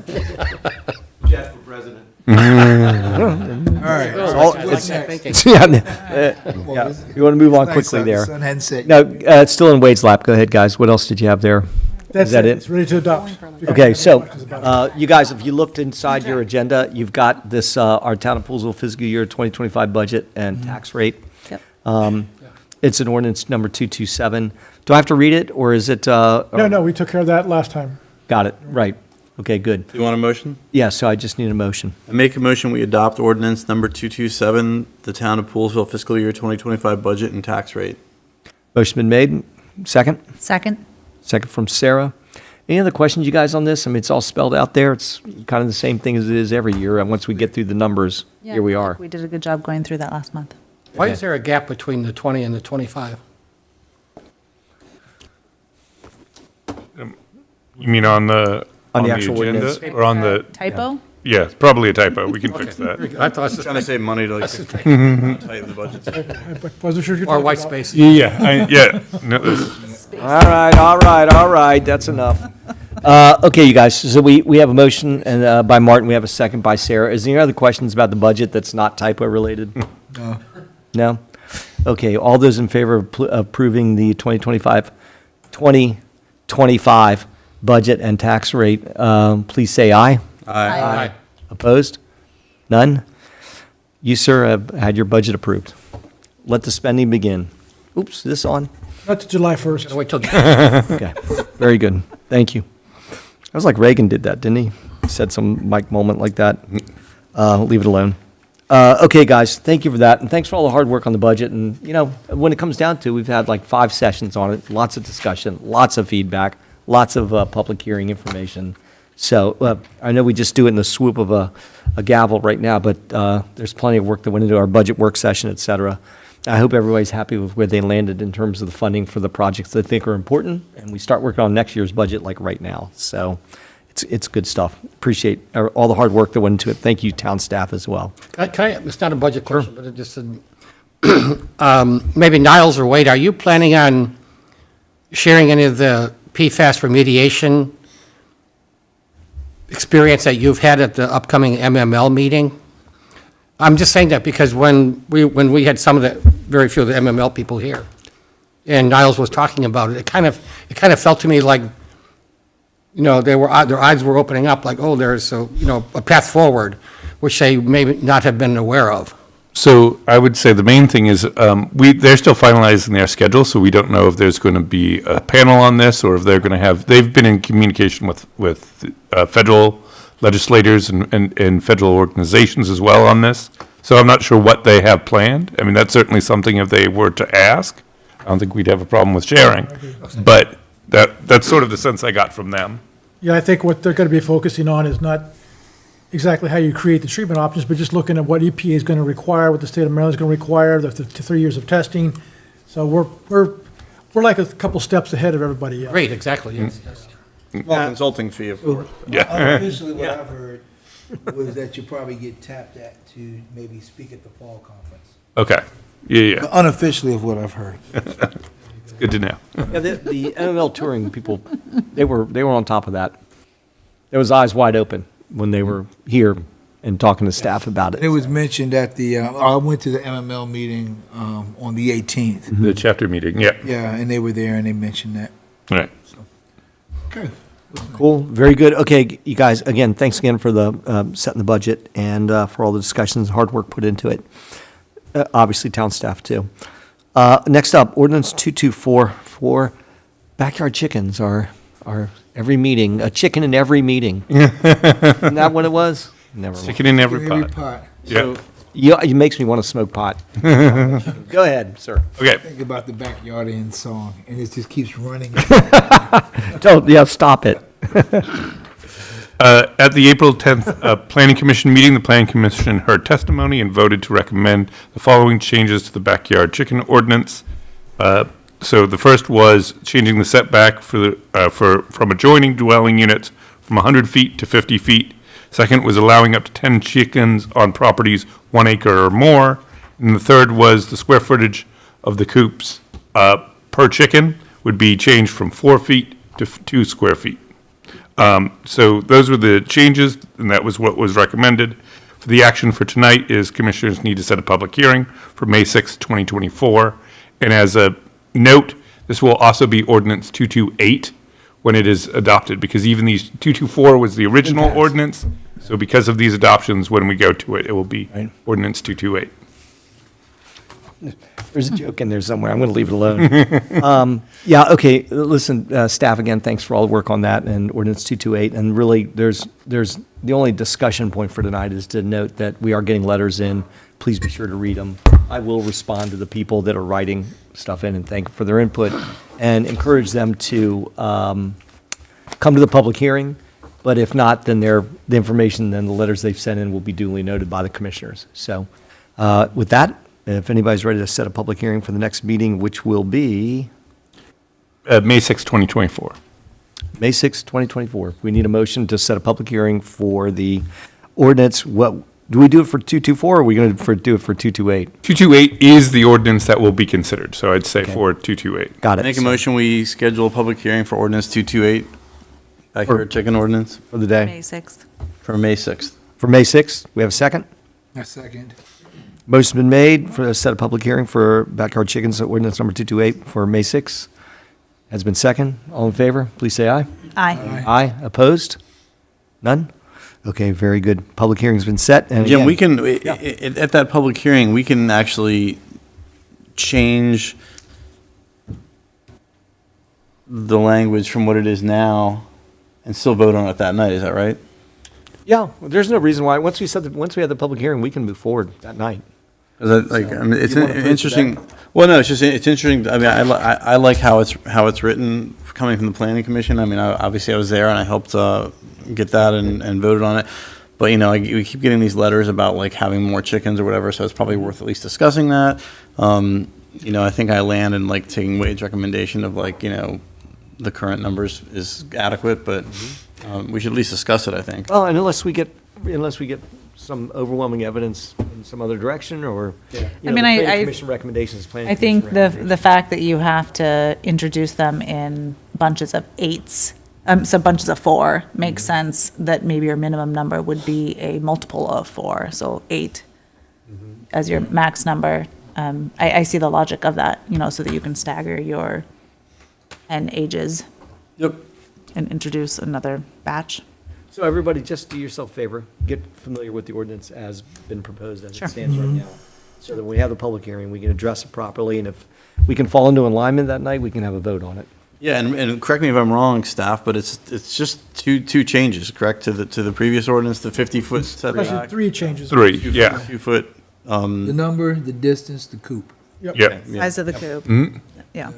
Jeff for president. All right. all- I like that thinking. Yeah, you want to move on quickly The there. sun hadn't set. No, it's still in Wade's lap. Go ahead, guys. What else did you have there? That's Is that it? It's ready to adopt. If you guys Okay, have any so, questions about it. you guys, if you looked inside your agenda, you've got this, our Town of Poolesville fiscal year 2025 budget and tax rate. Yep. It's an ordinance number 227. Do I have to read it, or is it? No, we took care of that last time. Got it, right. Okay, good. Do you want a motion? Yeah, so I just need a motion. I make a motion, we adopt ordinance number 227, the town of Poolesville fiscal year 2025 budget and tax rate. Motion been made. Second? Second? Second from Sarah. Any other questions, you guys, on this? I mean, it's all spelled out there. It's kind of the same thing as it is every year. And once we get through the numbers, here we are. We did a good job going through that last month. Why is there a gap between the 20 and the 25? You mean on the actual agenda ordinance. or on the? Typo? Yeah, it's probably a typo. We can fix that. I thought it was Trying to save money to like tighten the budget. I wasn't sure if you're or talking white about- space. Yeah. No, this- All right. That's enough. Okay, you guys, so we have a motion and by Martin, we have a second by Sarah. Is there any other questions about the budget that's not typo related? No. No? Okay, all those in favor of approving the 2025 budget and tax rate, please say aye. Aye. Opposed? None? You, sir, have had your budget approved. Let the spending begin. Oops, is this on? Not to July 1st. Wait till, Okay, very good. Thank you. I was like Reagan did that, didn't he? Said some mic moment like that. Leave it alone. Okay, guys, thank you for that, and thanks for all the hard work on the budget. And, when it comes down to, we've had like 5 sessions on it, lots of discussion, lots of feedback, lots of public hearing information. So I know we just do it in the swoop of a gavel right now, but there's plenty of work that went into our budget work session, et cetera. I hope everybody's happy with where they landed in terms of the funding for the projects they think are important, and we start working on next year's budget like right now. So it's good stuff. Appreciate all the hard work that went into it. Thank you, town staff, as well. It's not a budget question, but it just, maybe Niles or Wade, are you planning on sharing any of the PFAS remediation experience that you've had at the upcoming MML meeting? I'm just saying that because when we had some of the, very few of the MML people here, and Niles was talking about it, it kind of felt to me like, their eyes were opening up, like, oh, there's a path forward, which they may not have been aware of. So I would say the main thing is, they're still finalizing their schedule, so we don't know if there's going to be a panel on this, or if they're going to they've been in communication with federal legislators and federal organizations as well on this. So I'm not sure what they have planned. I mean, that's certainly something if they were to ask, I don't think we'd have a problem with sharing. But that's sort of the sense I got from them. Yeah, I think what they're going to be focusing on is not exactly how you create the treatment options, but just looking at what EPA is going to require, what the state of Maryland is going to require, the 3 years of testing. So we're like a couple steps ahead of everybody else. Great, exactly, yes. Well, consulting fee, of course. Unofficially, what I've heard was that you probably get tapped at to maybe speak at the fall conference. Okay, yeah. Unofficially of what I've heard. It's good to know. Yeah, the MML touring people, they were on top of that. There was eyes wide open when they were here and talking to staff about It it. was mentioned at the, I went to the MML meeting on the 18th. The chapter meeting, yeah. Yeah, and they were there and they mentioned that. All right. Okay. Cool, very good. Okay, you guys, again, thanks again for the setting the budget and for all the discussions, hard work put into it. Obviously, town staff too. Next up, ordinance 224 for backyard chickens are every meeting, a chicken in every meeting. Isn't that what it was? Never mind. Chicken in every Every pot. pot. Yeah, It makes me want to smoke pot. Go ahead, sir. okay. Think about the Backyardian song, and it just keeps running. Stop it. At the April 10th Planning Commission meeting, the Planning Commission heard testimony and voted to recommend the following changes to the backyard chicken ordinance. So the first was changing the setback from adjoining dwelling units from 100 feet to 50 feet. Second was allowing up to 10 chickens on properties 1 acre or more. And the third was the square footage of the coops per chicken would be changed from 4 feet to 2 square feet. So those were the changes, and that was what was recommended. For the action for tonight is commissioners need to set a public hearing for May 6, 2024. And as a note, this will also be ordinance 228 when it is adopted, because even these 224 was the original ordinance. So because of these adoptions, when we go to it, it will be ordinance 228. There's a joke in there somewhere. I'm going to leave it alone. Yeah, okay. Listen, staff, again, thanks for all the work on that and ordinance 228. And really, there's the only discussion point for tonight is to note that we are getting letters in. Please be sure to read them. I will respond to the people that are writing stuff in and thank them for their input and encourage them to come to the public hearing. But if not, then the information, then the letters they've sent in will be duly noted by the commissioners. So with that, if anybody's ready to set a public hearing for the next meeting, which will be May 6, 2024. May 6, 2024. We need a motion to set a public hearing for the ordinance. What, do we do it for 224 or are we going to do it for 228? 228 is the ordinance that will be considered, so I'd say for 228. Got it. Make a motion, we schedule a public hearing for ordinance 228, backyard chicken ordinance, For the day. May 6th. for May 6th. For May 6th, we have a second? A second. Motion's been made for a set a public hearing for backyard chickens, ordinance number 228 for May 6th. Has been second. All in favor, please say aye. Aye. Aye. Opposed? None? Okay, very good. Public hearing's been set. And Jim, again- we can, at that public hearing, we can actually change the language from what it is now and still vote on it that night, is that right? Yeah, well, there's no reason why. Once we have the public hearing, we can move forward that night. 'Cause I mean, it's You wanna vote interesting. Well, no, it's interesting. I mean, I like how it's written coming from the planning commission. I mean, obviously I was there and I helped get that and voted on it. But, you know, we keep getting these letters about like having more chickens or whatever, so it's probably worth at least discussing that. You know, I think I land in like taking Wade's recommendation of like, you know, the current numbers is adequate, but we should at least discuss it, I think. Well, and unless we get some overwhelming evidence in some other direction, or, you know, I mean, the planning I- commission recommendations, planning I think commission the recommendations. fact that you have to introduce them in bunches of eights, so bunches of four, makes sense that maybe your minimum number would be a multiple of four, so 8 as your max number. I see the logic of that, you know, so that you can stagger your hen ages Yep. and introduce another batch. So everybody, just do yourself a favor, get familiar with the ordinance as been proposed as Sure. it stands right now. So that when we have the public hearing, we can address it properly, and if we can fall into alignment that night, we can have a vote on it. Yeah, and correct me if I'm wrong, staff, but it's just two changes, correct, to the previous ordinance, the 50-foot Actually, setback? 3 changes. 3, yeah. 2-foot, The number, the distance, the coop. Yep. Yep. yeah. Size of the coop. Yeah.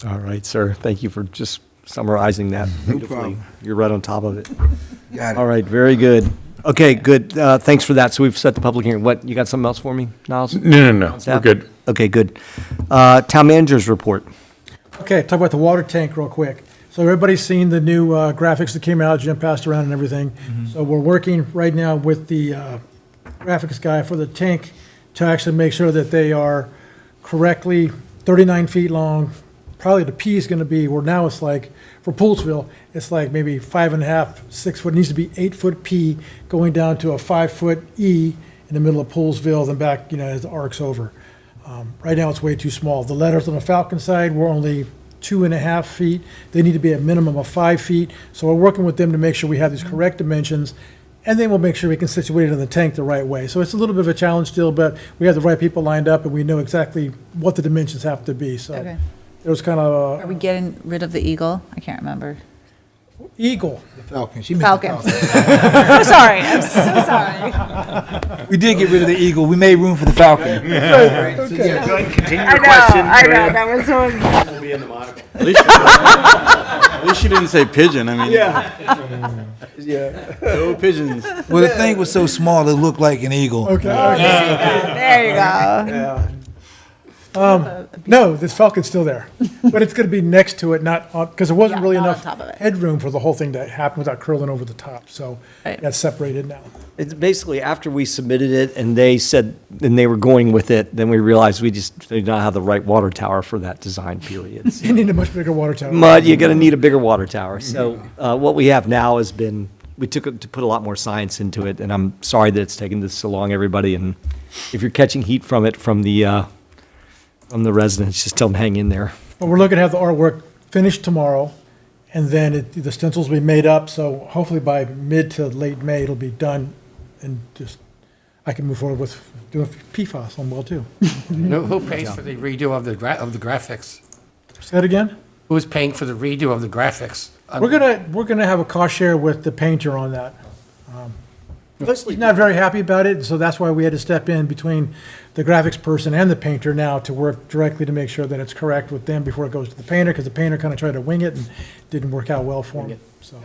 All right, sir, thank you for just summarizing that beautifully. problem. You're right on top of it. Got All it. right, very good. Okay, good. Thanks for that. So we've set the public hearing. What, you got something else for me, Niles? No, we're Staff? good. Okay, good. Town managers report. Okay, talk about the water tank real quick. So everybody's seen the new graphics that came out, Jim passed around and everything. So we're working right now with the graphics guy for the tank to actually make sure that they are correctly 39 feet long. Probably the P is going to be, where now it's like, for Poolesville, it's like maybe 5.5, 6 foot, it needs to be 8-foot P going down to a 5-foot E in the middle of Poolesville, then back, you know, as the arc's over. Right now, it's way too small. The letters on the Falcon side were only 2.5 feet. They need to be a minimum of 5 feet. So we're working with them to make sure we have these correct dimensions, and then we'll make sure we can situate it in the tank the right way. So it's a little bit of a challenge still, but we have the right people lined up, and we know exactly what the dimensions have to be. So Okay. it was kind of Are we getting rid of the eagle? I can't remember. eagle. The Falcon. She meant the Falcon. Falcon. So sorry, I'm so sorry. We did get rid of the eagle. We made room for the Falcon. Continue your that was so. At least she didn't say pigeon, I mean. Yeah. No pigeons. Well, the thing was so small, it looked like an eagle. There you go. No, this Falcon's still there, but it's going to be next to it, not on, because there wasn't Yeah, really not on enough top of it. headroom for the whole thing to happen without curling over the top. So Right. that's separated now. It's basically after we submitted it and they said, and they were going with it, then we realized we just did not have the right water tower for that design period. You need a much bigger water tower. But you're going to need a bigger water tower. So what we have now has been, we took it to put a lot more science into it, and I'm sorry that it's taken this so long, everybody. And if you're catching heat from it from the residents, just tell them hang in there. But we're looking to have the artwork finished tomorrow, and then the stencils will be made up, so hopefully by mid to late May, it'll be done, and just, I can move forward with doing PFAS on well, too. Who pays for the redo of the graphics? Say that again? Who's paying for the redo of the graphics? We're gonna have a cost share with the painter on that. He's not very happy about it, so that's why we had to step in between the graphics person and the painter now to work directly to make sure that it's correct with them before it goes to the painter, because the painter kind of tried to wing it and didn't work out well for him, so.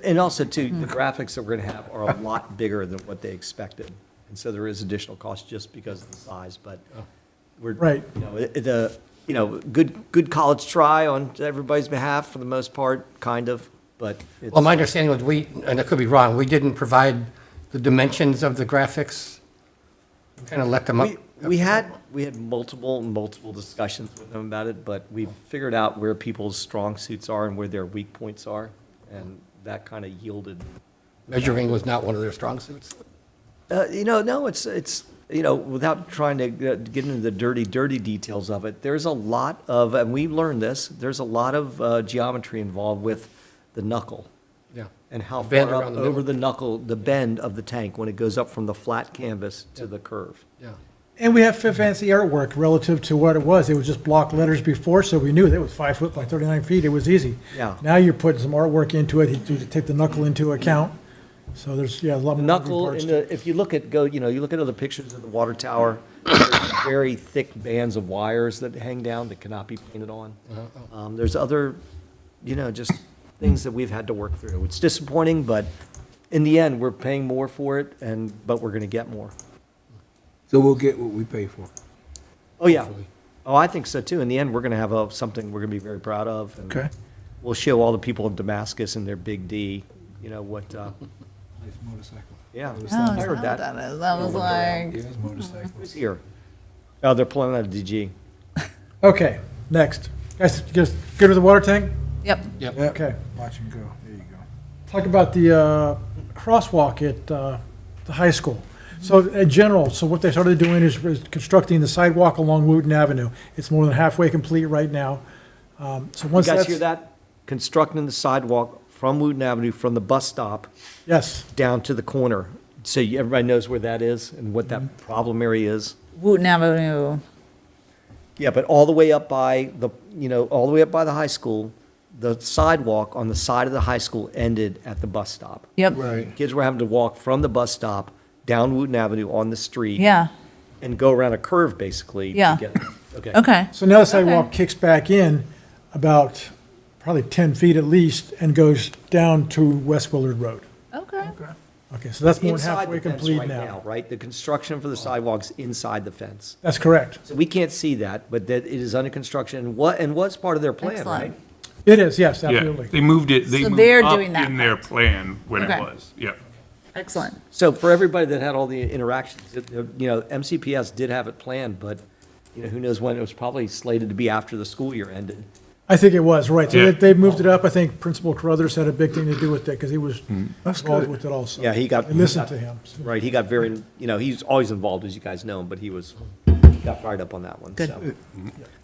And also, too, the graphics that we're going to have are a lot bigger than what they expected. And so there is additional cost just because of the size, but we're, Right. good college try on everybody's behalf for the most part, kind of, but it's. Well, my understanding was and I could be wrong, we didn't provide the dimensions of the graphics. Kind of let them up. We had multiple discussions with them about it, but we figured out where people's strong suits are and where their weak points are, and that kind of yielded. Measuring was not one of their strong suits. No, it's without trying to get into the dirty details of it, there's a lot of, and we learned this, there's a lot of geometry involved with the knuckle. Yeah. And how Bend far around up the over middle. the knuckle, the bend of the tank when it goes up from the flat canvas to the curve. Yeah. And we have fancy artwork relative to what it was. It was just block letters before, so we knew that it was 5 foot by 39 feet. It was easy. Yeah. Now you're putting some artwork into it, to take the knuckle into account. So there's, a lot The more moving knuckle, parts in to it. the, if you look at, you look at other pictures of the water tower, there's very thick bands of wires that hang down that cannot be painted on. There's other, just things that we've had to work through. It's disappointing, but in the end, we're paying more for it, but we're going to get more. So we'll get what we pay for. Oh, yeah. Hopefully. Oh, I think so too. In the end, we're going to have something we're going to be very proud of. And Okay. we'll show all the people of Damascus and their big D, what, Nice motorcycle. yeah. Oh, is I that heard what that. that is? That was like, Yeah, it's motorcycle. Who's here? Oh, they're pulling out of DG. Okay, next. Guys, just good with the water tank? yep. Yep. Okay. Watch and go. There you go. Talk about the crosswalk at the high school. So in general, so what they started doing is constructing the sidewalk along Wooten Avenue. It's more than halfway complete right now. So You once guys that's. hear that? Constructing the sidewalk from Wooten Avenue, from the bus stop Yes, down to the corner. So everybody knows where that is and what that problem area is. Wooten Avenue. Yeah, but all the way up by all the way up by the high school, the sidewalk on the side of the high school ended at the bus stop. Yep. Right. Kids were having to walk from the bus stop down Wooten Avenue on the street. Yeah. And go around a curve, basically. Yeah. To get, okay. Okay. so now the sidewalk kicks back in about probably 10 feet at least and goes down to West Willard Road. Okay. Okay, so that's more than Inside halfway the fence complete right now. now, right? The construction for the sidewalk's inside the fence. That's correct. So we can't see that, but that it is under construction and was part of their plan, Excellent. right? It is, yes, Yeah, absolutely. they moved it, they So moved they're up doing that in their part. plan when it Okay. was, yeah. Excellent. So for everybody that had all the interactions, MCPS did have it planned, but, who knows when, it was probably slated to be after the school year ended. I think it was, right. So Yeah. they moved it up. I think Principal Carruthers had a big thing to do with that because he was That's involved good. with it also. Yeah, he got. I listened to him. so. Right, he got very, he's always involved, as you guys know, but he got fired up on that one, Good. so.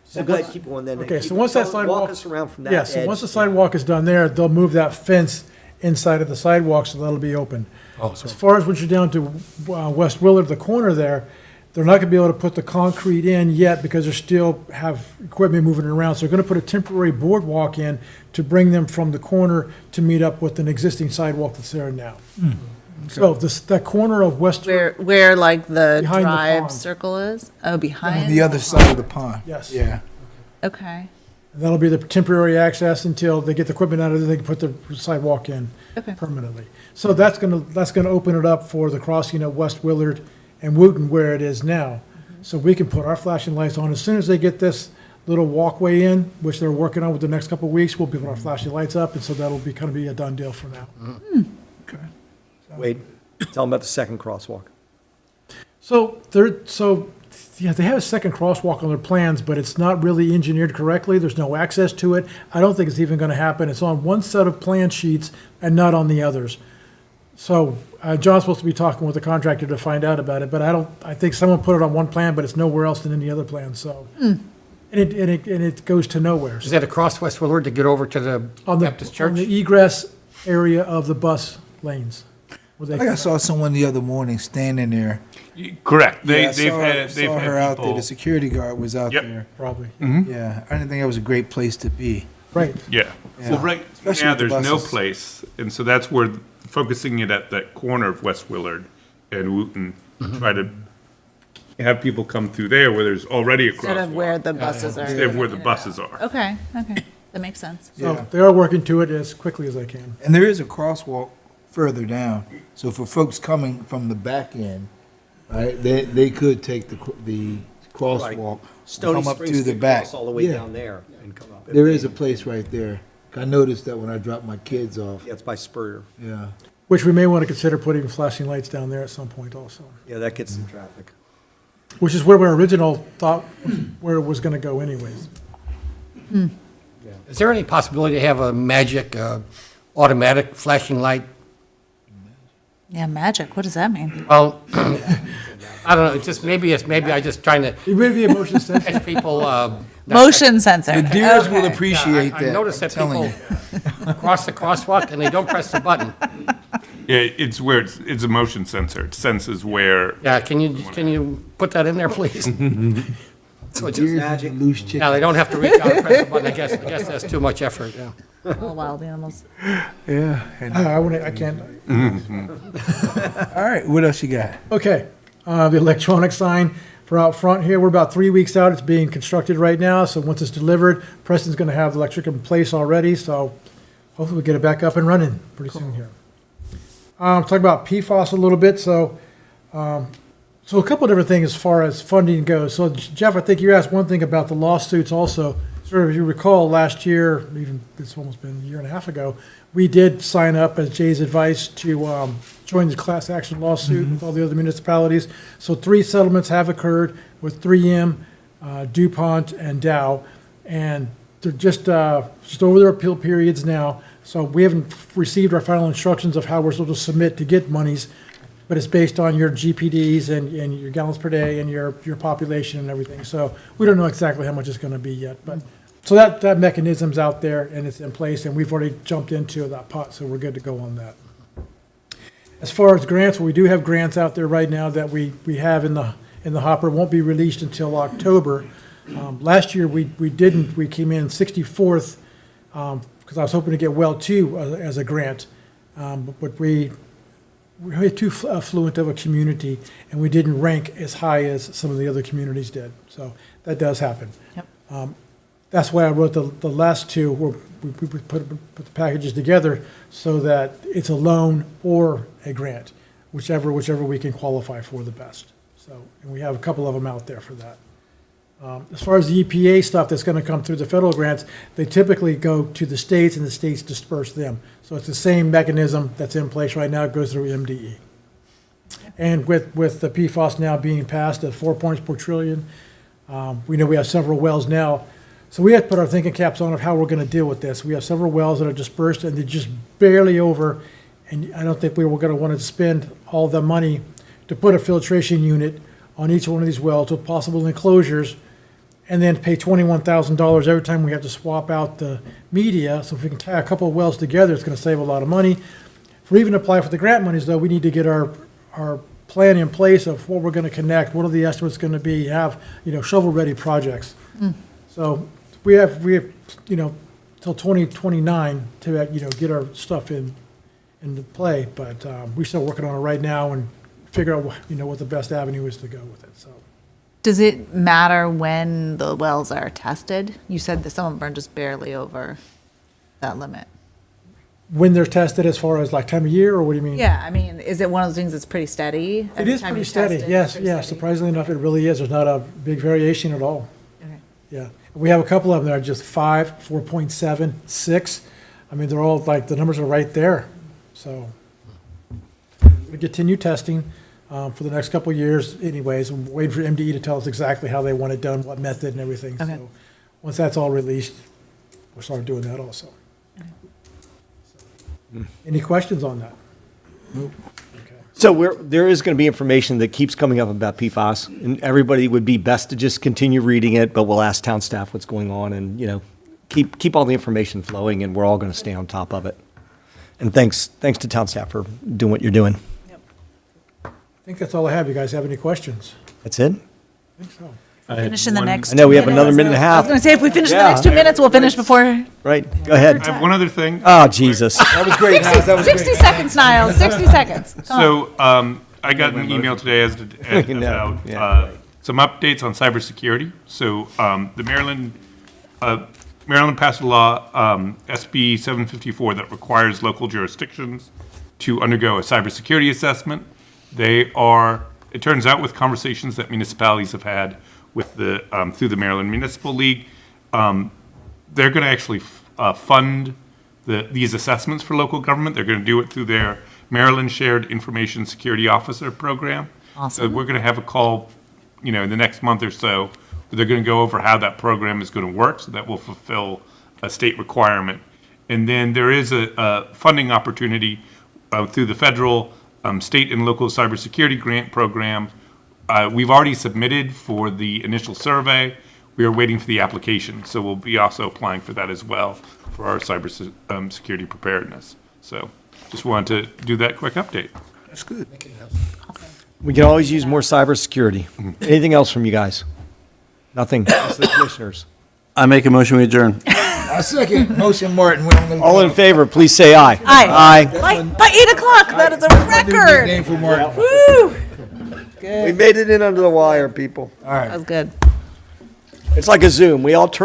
So go ahead, keep going then. Okay, so Keep- once that walk sidewalk. us around from that Yeah, so edge. once the sidewalk is done there, they'll move that fence inside of the sidewalk, so that'll be open. As far as when you're down to West Willard, the corner there, they're not gonna be able to put the concrete in yet because they still have equipment moving around. So they're gonna put a temporary boardwalk in to bring them from the corner to meet up with an existing sidewalk that's there now. So that corner of West, Where like the Behind the drive pond. circle is? Oh, On behind? the other side of the pond. Yes. Yeah. Okay. that'll be the temporary access until they get the equipment out of there, they can put the sidewalk in Okay. permanently. So that's gonna open it up for the crossing of West Willard and Wooten where it is now. So we can put our flashing lights on. As soon as they get this little walkway in, which they're working on with the next couple of weeks, we'll be putting our flashing lights up, and so that'll be, kind of be a done deal for now. Okay. Wade, tell them about the second crosswalk. Yeah, they have a second crosswalk on their plans, but it's not really engineered correctly. There's no access to it. I don't think it's even gonna happen. It's on one set of plan sheets and not on the others. So, John's supposed to be talking with the contractor to find out about it, but I think someone put it on one plan, but it's nowhere else than any other plan, so. And it goes to nowhere. Is that across West Willard to get over to the On Baptist Church? the egress area of the bus lanes. where I they- think I saw someone the other morning standing there. Correct. Yeah, I They've saw- had saw her out there. people. The security guard was out Yep. there. Probably, Yeah, I didn't think that was a great place to be. right. Yeah. Yeah. Well, right Especially now, with the there's no buses. place, and so that's where focusing it at that corner of West Willard and Wooten, try to have people come through there where there's already a Instead of where crosswalk. the buses are. Instead of where the buses are. Okay, okay. That makes sense. Yeah. So they are working to it as quickly as they can. And there is a crosswalk further down. So for folks coming from the back end, right, they could take the crosswalk, Stony come up Springs to the could back. cross all the way Yeah. down there and come up. There is a place right there. I noticed that when I dropped my kids off. Yeah, it's by Spurrier. Yeah. Which we may want to consider putting flashing lights down there at some point also. Yeah, that gets some traffic. Which is where our original thought, where it was going to go anyways. Is there any possibility to have a magic automatic flashing light? Yeah, magic. What does that mean? Well, I don't know, it's just, maybe I just trying to It may be a motion sensor. catch people. Motion sensor. The deers will Okay. appreciate I that. noticed I'm that telling people you. cross the crosswalk and they don't press the button. Yeah, it's where it's a motion sensor. It senses where, Yeah, can you put that in there, please? So it's just- Deers is a loose chicken. Yeah, they don't have to reach out and press the button, I guess that's too much effort, yeah. All wild animals. Yeah. and- I can't. all right, what else you got? Okay, the electronic sign for out front here, we're about 3 weeks out. It's being constructed right now, so once it's delivered, Preston's going to have the electric in place already, so hopefully we get it back up and running pretty soon here. Talk about PFAS a little bit, so a couple of different things as far as funding goes. So Jeff, I think you asked one thing about the lawsuits also. Sort of, if you recall, last year, even it's almost been a year and a half ago, we did sign up as Jay's advice to join the class action lawsuit with all the other municipalities. So 3 settlements have occurred with 3M, DuPont, and Dow, and they're just over their appeal periods now. So we haven't received our final instructions of how we're supposed to submit to get monies, but it's based on your GPDs and your gallons per day and your population and everything. So we don't know exactly how much it's going to be yet, but so that mechanism's out there and it's in place, and we've already jumped into that pot, so we're good to go on that. As far as grants, well, we do have grants out there right now that we have in the hopper. Won't be released until October. Last year we didn't. We came in 64th because I was hoping to get well too as a grant, but we had too affluent of a community, and we didn't rank as high as some of the other communities did. So that does happen. Yep. That's why I wrote the last two, where we put the packages together so that it's a loan or a grant, whichever we can qualify for the best. So, and we have a couple of them out there for that. As far as the EPA stuff that's going to come through the federal grants, they typically go to the states and the states disperse them. So it's the same mechanism that's in place right now. It goes through MDE. And with the PFAS now being passed at 4 parts per trillion, we know we have several wells now. So we have to put our thinking caps on of how we're going to deal with this. We have several wells that are dispersed and they're just barely over. And I don't think we were going to want to spend all the money to put a filtration unit on each one of these wells with possible enclosures, and then pay $21,000 every time we have to swap out the media. So if we can tie a couple of wells together, it's going to save a lot of money. If we even apply for the grant monies, though, we need to get our plan in place of what we're going to connect, what are the estimates going to be, have, shovel-ready projects. So we have, till 2029 to, get our stuff into play, but we're still working on it right now and figure out, what the best avenue is to go with it, so. Does it matter when the wells are tested? You said that some of them are just barely over that limit. When they're tested as far as like time of year, or what do you mean? Yeah, I mean, is it one of those things that's pretty steady? It Every is time pretty you steady, test it, yes, it's pretty yeah, steady? surprisingly enough, it really is. There's not a big variation at all, Okay. yeah. We have a couple of them that are just 5, 4.7, 6. I mean, they're all like, the numbers are right there, so. We continue testing for the next couple of years anyways. I'm waiting for MDE to tell us exactly how they want it done, what method and everything. Okay. So once that's all released, we'll start doing that also. Any questions on that? So there is going to be information that keeps coming up about PFAS, and everybody would be best to just continue reading it, but we'll ask town staff what's going on and, keep all the information flowing, and we're all going to stay on top of it. And thanks to town staff for doing what you're doing. I think that's all I have. You guys have any questions? That's it? I think so. Finish in the next. I know we have 2 another minutes. minute and a I was half. going to say, if we finish in the Yeah. next 2 minutes, we'll finish before Right, go ahead. I have one other thing. Oh, Jesus. That was great, Niles, that was 60 great. seconds, Niles, 60 seconds. Come on. So, I got an email today No, yeah. about some updates on cybersecurity. So, the Maryland passed a law, SB 754, that requires local jurisdictions to undergo a cybersecurity assessment. It turns out, with conversations that municipalities have had with through the Maryland Municipal League, they're going to actually fund these assessments for local government. They're going to do it through their Maryland Shared Information Security Officer Program. Awesome. So we're going to have a call, in the next month or so, where they're going to go over how that program is going to work, so that will fulfill a state requirement. And then there is a funding opportunity through the federal, state, and local cybersecurity grant program. We've already submitted for the initial survey. We are waiting for the application, so we'll be also applying for that as well for our cybersecurity preparedness. So just wanted to do that quick update. That's good. We can always use more cybersecurity. Anything else from you guys? Nothing. Just the commissioners. I make a motion, we adjourn. A second, motion, Martin. We're on the- All in favor, please say aye. Aye. Aye. By 8 o'clock, that is a New record. nickname for Martin. Woo, We made it in under the wire, people. All right. that was good. It's like a Zoom. We all turn